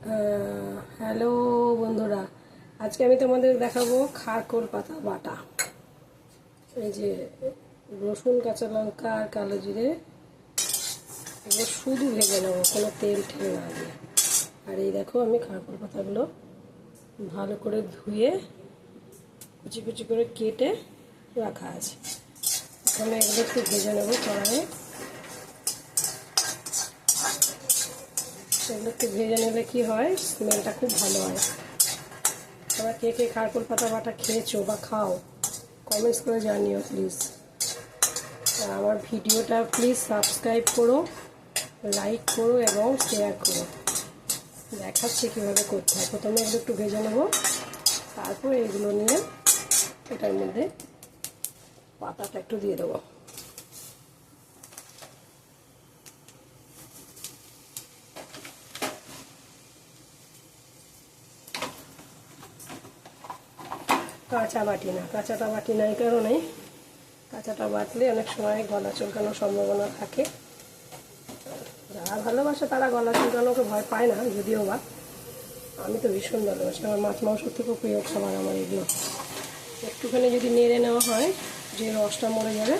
Hello বন্ধুরা, আজকে আমি তোমাদের দেখাবো খারকোল পাতা বাটা। এই যে রসুন, কাঁচা লঙ্কা আর কালো জিরে এগুলো শুধু ভেজে নেবো, কোনো তেল ঠেল না দিয়ে। আর এই দেখো, আমি খারকোল পাতাগুলো ভালো করে ধুয়ে কুচি কুচি করে কেটে রাখা আছে। এখানে এগুলো একটু ভেজে নেবো কড়াইয়ে। এগুলো একটু ভেজে নিলে কি হয়, স্মেলটা খুব ভালো হয়। তোমরা কে কে খারকোল পাতা বাটা খেয়েছো বা খাও, কমেন্টস করে জানিও প্লিজ। আর আমার ভিডিওটা প্লিজ সাবস্ক্রাইব করো, লাইক করো এবং শেয়ার করো। দেখাচ্ছি কীভাবে করতে হয়। প্রথমে এগুলো একটু ভেজে নেবো, তারপর এগুলো নিয়ে এটার মধ্যে পাতাটা একটু দিয়ে দেবো। কাঁচাটা বাটি না, এই কারণেই কাঁচাটা বাটলে অনেক সময় গলা চুলকানোর সম্ভাবনা থাকে। যারা ভালোবাসে তারা গলা চুলকানোকে ভয় পায় না, যদিও বা আমি তো ভীষণ ভালোবাসি। আমার মাছ মাংস থেকেও প্রিয় খাবার আমার এগুলো। একটুখানি যদি নেড়ে নেওয়া হয়, যে রসটা মরে যাবে,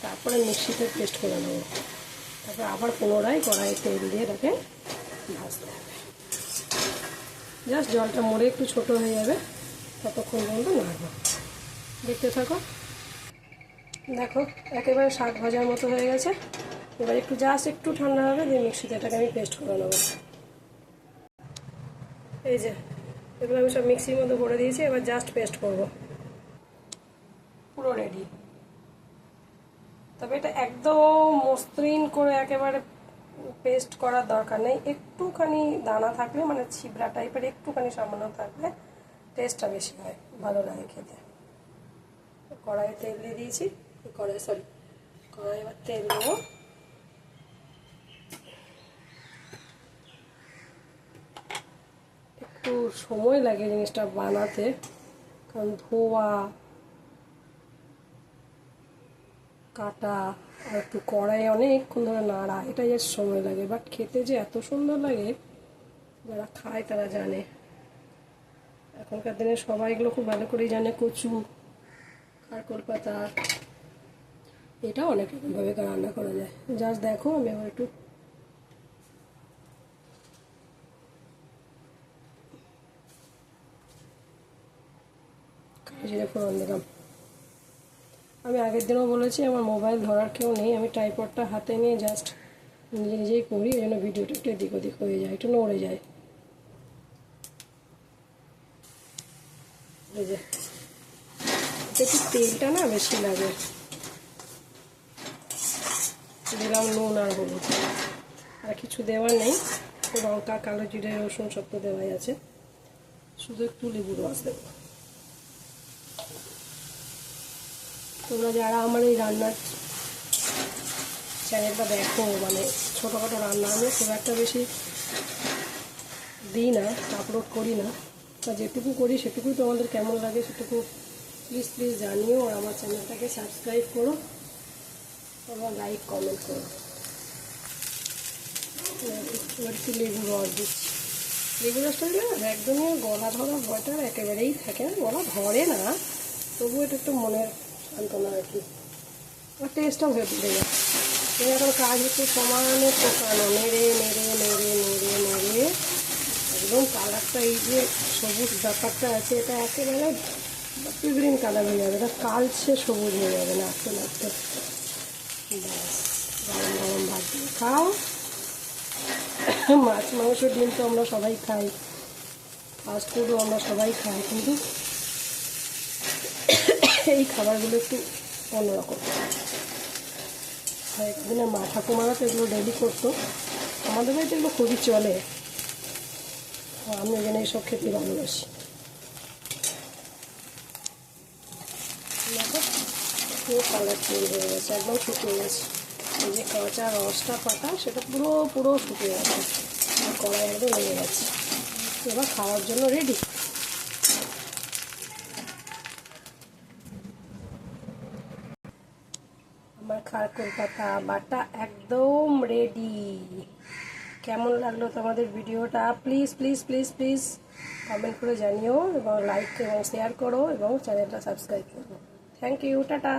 তারপরে মিক্সিতে পেস্ট করে নেবো। তারপরে আবার পুনরায় কড়াইয়ে তেল দিয়ে এটাকে ভাজতে হবে। জাস্ট জলটা মরে একটু ছোটো হয়ে যাবে, ততক্ষণ পর্যন্ত নাড়বো। দেখতে থাকো। দেখো, একেবারে শাক ভাজার মতো হয়ে গেছে। এবার একটু জাস্ট একটু ঠান্ডা হবে, দিয়ে মিক্সিতে এটাকে আমি পেস্ট করে নেবো। এই যে এগুলো আমি সব মিক্সির মধ্যে করে দিয়েছি, এবার জাস্ট পেস্ট করব। পুরো রেডি। তবে এটা একদম মসৃণ করে একেবারে পেস্ট করার দরকার নেই। একটুখানি দানা থাকলে, মানে ছিবড়া টাইপের একটুখানি সামান্য থাকলে টেস্টটা বেশি হয়, ভালো লাগে খেতে। কড়াইয়ে তেল দিয়ে দিয়েছি, কড়াই এবার তেল দেবো। একটু সময় লাগে জিনিসটা বানাতে, কারণ ধোয়া, কাটা, আর একটু কড়াই অনেকক্ষণ ধরে নাড়া, এটাই এর সময় লাগে। বাট খেতে যে এত সুন্দর লাগে, যারা খায় তারা জানে। এখনকার দিনে সবাই এগুলো খুব ভালো করেই জানে। কচু, খারকোল পাতা, এটাও অনেক রকমভাবে রান্না করা যায়। জাস্ট দেখো, আমি আবার একটু কালো জিরে ফোড়ন দিলাম। আমি আগের দিনও বলেছি, আমার মোবাইল ধরার কেউ নেই, আমি ট্রাইপডটা হাতে নিয়ে জাস্ট নিজে নিজেই করি। এই জন্য ভিডিওটা একটু এদিক ওদিক হয়ে যায়, একটু নড়ে যায়। এই যে একটু তেলটা না বেশি লাগে। দিলাম নুন আর হলুদ, আর কিছু দেওয়ার নেই। লঙ্কা, কালো জিরে, রসুন সব তো দেওয়াই আছে, শুধু একটু লেবুর রস দেবো। তোমরা যারা আমার এই রান্নার চ্যানেলটা দেখো, মানে ছোটোখাটো রান্না আমি খুব একটা বেশি দিই না, আপলোড করি না, তা যেটুকু করি সেটুকুই তোমাদের কেমন লাগে সেটুকু প্লিজ প্লিজ জানিও। আর আমার চ্যানেলটাকে সাবস্ক্রাইব করো এবং লাইক কমেন্ট করো। এবার একটু লেবু রস দিচ্ছি। লেবু রসটা দিলে একদমই গলা ধরার ভয়টা একেবারেই থাকে না, গলা ধরে না, তবুও এটা একটু মনের সান্ত্বনা আর কি। আর টেস্টটাও হয়ে উঠে যায়। এখন কাজ হচ্ছে সমানে পোকানো, নেড়ে নেড়ে নেড়ে নেড়ে নেড়ে একদম কালারটা, এই যে সবুজ ব্যাপারটা আছে, এটা একেবারে গ্রিন কালার হয়ে যাবে, এটা কালচে সবুজ হয়ে যাবে না আস্তে আস্তে। ব্যাস, গরম গরম ভাত দিয়ে খাও। মাছ, মাংস, ডিম তো আমরা সবাই খাই, ফাস্ট ফুডও আমরা সবাই খাই, কিন্তু এই খাবারগুলো একটু অন্যরকম। একদিনে মা ঠাকুমারা তো এগুলো ডেলি করতো, আমাদের বাড়িতে এগুলো খুবই চলে। আমি ওই জন্য এইসব খেতে ভালোবাসি। পুরো কালার চেঞ্জ হয়ে গেছে, একদম শুকিয়ে গেছে। এই যে কাঁচা রসটা পাতা, সেটা পুরো পুরো শুকিয়ে গেছে, আর কড়াই একদম লেগে গেছে। এবার খাওয়ার জন্য রেডি। আমার খারকোল পাতা বাটা একদম রেডি। কেমন লাগলো তোমাদের ভিডিওটা please please please please comment করে জানিও এবং লাইক এবং শেয়ার করো এবং চ্যানেলটা সাবস্ক্রাইব করো। Thank you, tata.